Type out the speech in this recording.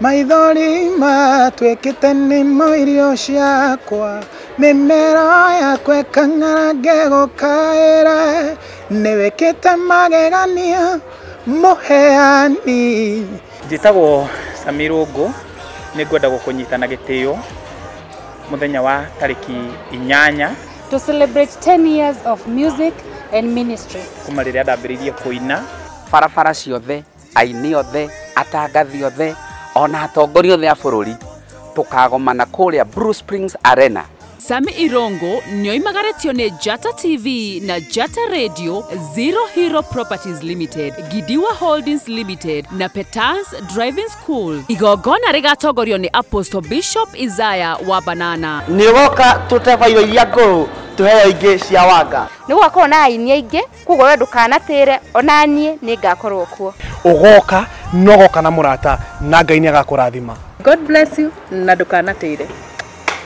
maithori matwĩkĩte nĩmo irio ciakwa mĩmera yakwa ĩkang'ara ngĩgũkaĩra nĩwĩkĩte magegania mũheani. Njĩtagwo Samirungu, nĩngwenda gũkũnyita na gĩtĩo mũthenya wa tarĩki 8 to celebrate 10 years of music and ministry. kuma rĩrĩa ndambĩrĩirie kũina. Barabara ciothe, aini othe, atangathi othe, ona atongoria othe a bũrũri tukagomana kũrĩa Bruce Springs Arena. Sami Irongo nĩoimagaretio nĩ Jata TV na Jata Radio, Zero Hero Properties Limited, Gidiwa Holdings Limited na Peters Driving School. Igongona rĩgatongorio nĩ Apostle Bishop Isaiah wa Banana. Nĩwoka tũtebairo iria ngũrũ tuheo ingĩ cia wanga. Nĩgũgakorwo na aini aingĩ, koguo we ndũkanatĩre, ona niĩ nĩngakorwo kuo. Ũgoka nogoka na mũrata na Ngai nĩagakũrathima. God bless you na ndũkanatĩre.